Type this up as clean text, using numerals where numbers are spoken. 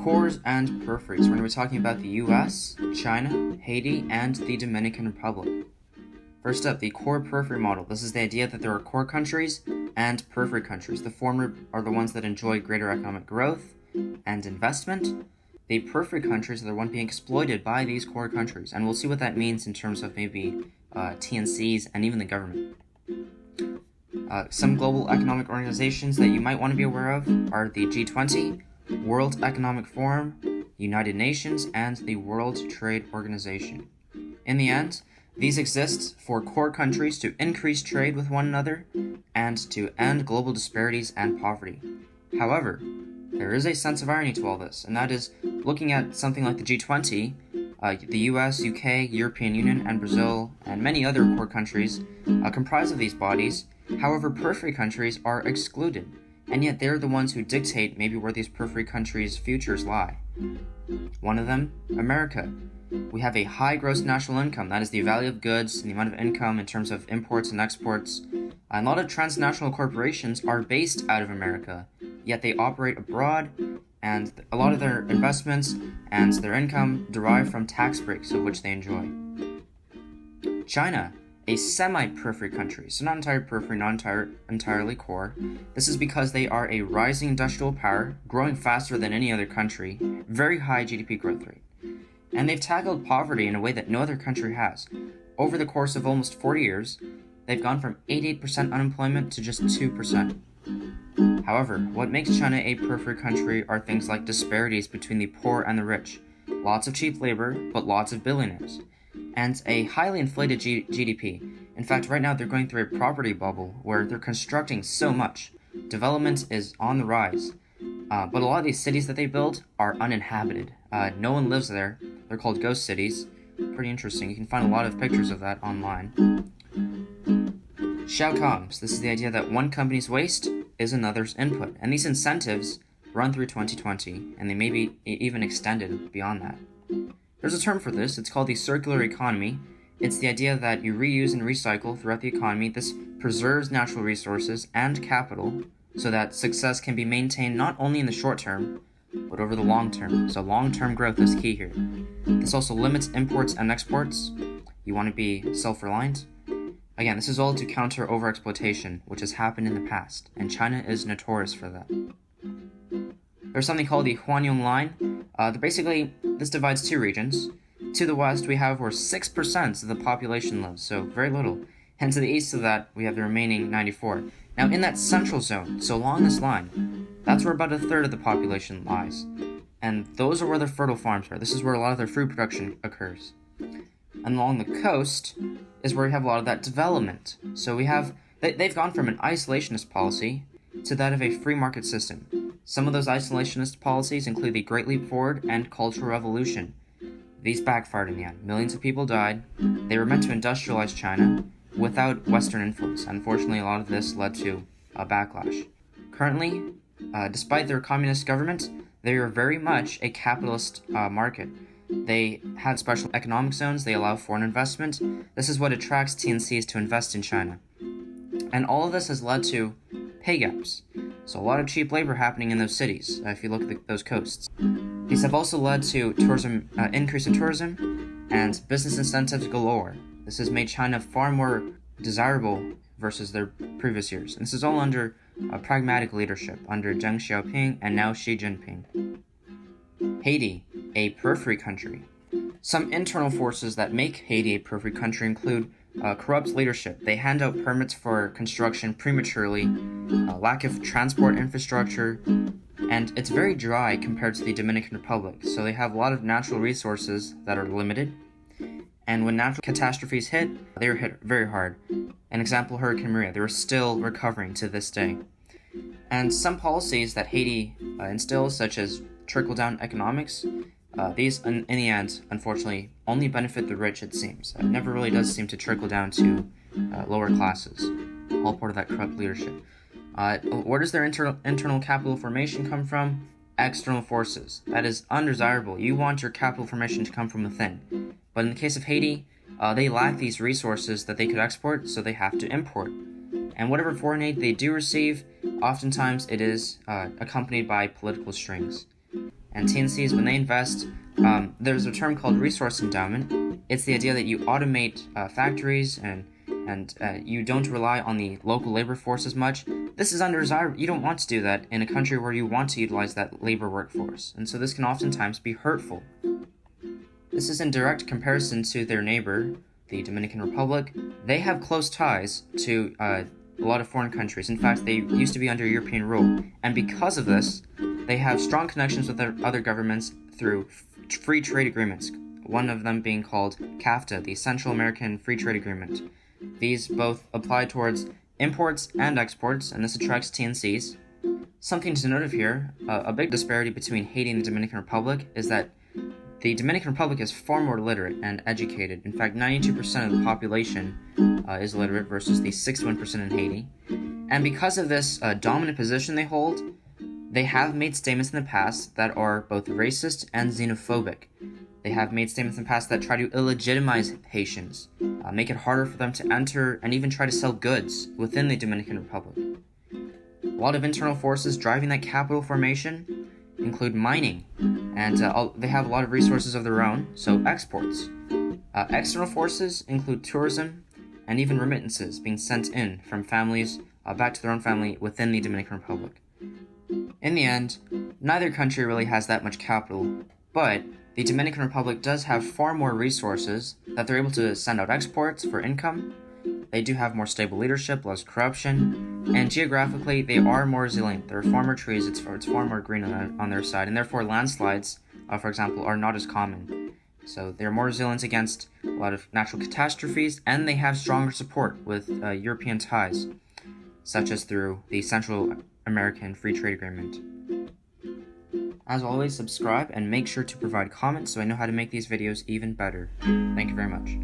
Cores and peripheries. We're going to be talking about the US, China, Haiti, and the Dominican Republic. First up, the Core-Periphery Model. This is the idea that there are core countries and periphery countries. The former are the ones that enjoy greater economic growth and investment. The periphery countries are the ones being exploited by these core countries, and we'll see what that means in terms of maybe TNCs and even the government. Some global economic organizations that you might want to be aware of are the G20, World Economic Forum, United Nations, and the World Trade Organization. In the end, these exist for core countries to increase trade with one another and to end global disparities and poverty. However, there is a sense of irony to all this, and that is looking at something like the G20, the US, UK, European Union, and Brazil, and many other core countries comprise of these bodies. However, periphery countries are excluded, and yet they're the ones who dictate maybe where these periphery countries' futures lie. One of them, America. We have a high gross national income, that is the value of goods and the amount of income in terms of imports and exports. And a lot of transnational corporations are based out of America, yet they operate abroad, and a lot of their investments and their income derive from tax breaks of which they enjoy. China, a semi-periphery country, so not entirely periphery, not entirely core. This is because they are a rising industrial power, growing faster than any other country, very high GDP growth rate. And they've tackled poverty in a way that no other country has. Over the course of almost 40 years, they've gone from 88% unemployment to just 2%. However, what makes China a periphery country are things like disparities between the poor and the rich, lots of cheap labor, but lots of billionaires, and a highly inflated GDP. In fact, right now they're going through a property bubble where they're constructing so much. Development is on the rise, but a lot of these cities that they build are uninhabited. No one lives there. They're called ghost cities. Pretty interesting. You can find a lot of pictures of that online. Xiaocoms. This is the idea that one company's waste is another's input, and these incentives run through 2020, and they may be even extended beyond that. There's a term for this. It's called the circular economy. It's the idea that you reuse and recycle throughout the economy. This preserves natural resources and capital so that success can be maintained not only in the short term, but over the long term. So long-term growth is key here. This also limits imports and exports. You want to be self-reliant. Again, this is all to counter overexploitation, which has happened in the past, and China is notorious for that. There's something called the Huanyong Line. Basically, this divides two regions. To the west, we have where 6% of the population lives, so very little. And to the east of that, we have the remaining 94. Now, in that central zone, so along this line, that's where about a third of the population lies. And those are where their fertile farms are. This is where a lot of their food production occurs. And along the coast is where we have a lot of that development. So they've gone from an isolationist policy to that of a free market system. Some of those isolationist policies include the Great Leap Forward and Cultural Revolution. These backfired in the end. Millions of people died. They were meant to industrialize China without Western influence. Unfortunately, a lot of this led to a backlash. Currently, despite their communist government, they are very much a capitalist market. They have special economic zones. They allow foreign investment. This is what attracts TNCs to invest in China. And all of this has led to pay gaps. So a lot of cheap labor happening in those cities, if you look at those coasts. These have also led to tourism, increase in tourism and business incentives galore. This has made China far more desirable versus their previous years. And this is all under pragmatic leadership under Deng Xiaoping and now Xi Jinping. Haiti, a periphery country. Some internal forces that make Haiti a periphery country include corrupt leadership. They hand out permits for construction prematurely, lack of transport infrastructure, and it's very dry compared to the Dominican Republic. So they have a lot of natural resources that are limited. And when natural catastrophes hit, they were hit very hard. An example, Hurricane Maria. They were still recovering to this day. And some policies that Haiti instills, such as trickle-down economics, these, in the end, unfortunately, only benefit the rich, it seems. It never really does seem to trickle down to lower classes, all part of that corrupt leadership. Where does their internal capital formation come from? External forces. That is undesirable. You want your capital formation to come from within. But in the case of Haiti, they lack these resources that they could export, so they have to import. And whatever foreign aid they do receive, oftentimes it is accompanied by political strings. And TNCs, when they invest, there's a term called resource endowment. It's the idea that you automate factories and you don't rely on the local labor force as much. This is undesirable. You don't want to do that in a country where you want to utilize that labor workforce, and so this can oftentimes be hurtful. This is in direct comparison to their neighbor, the Dominican Republic. They have close ties to a lot of foreign countries. In fact, they used to be under European rule, and because of this, they have strong connections with their other governments through free trade agreements, one of them being called CAFTA, the Central American Free Trade Agreement. These both apply towards imports and exports, and this attracts TNCs. Something to note of here, a big disparity between Haiti and the Dominican Republic is that the Dominican Republic is far more literate and educated. In fact, 92% of the population is literate versus the 61% in Haiti. And because of this dominant position they hold, they have made statements in the past that are both racist and xenophobic. They have made statements in the past that try to illegitimize Haitians, make it harder for them to enter and even try to sell goods within the Dominican Republic. A lot of internal forces driving that capital formation include mining, and they have a lot of resources of their own, so exports. External forces include tourism and even remittances being sent in from families back to their own family within the Dominican Republic. In the end, neither country really has that much capital, but the Dominican Republic does have far more resources that they're able to send out exports for income. They do have more stable leadership, less corruption, and geographically, they are more resilient. There are far more trees, it's far more green on their side, and therefore landslides, for example, are not as common. So they're more resilient against a lot of natural catastrophes, and they have stronger support with European ties, such as through the Central American Free Trade Agreement. As always, subscribe and make sure to provide comments so I know how to make these videos even better. Thank you very much.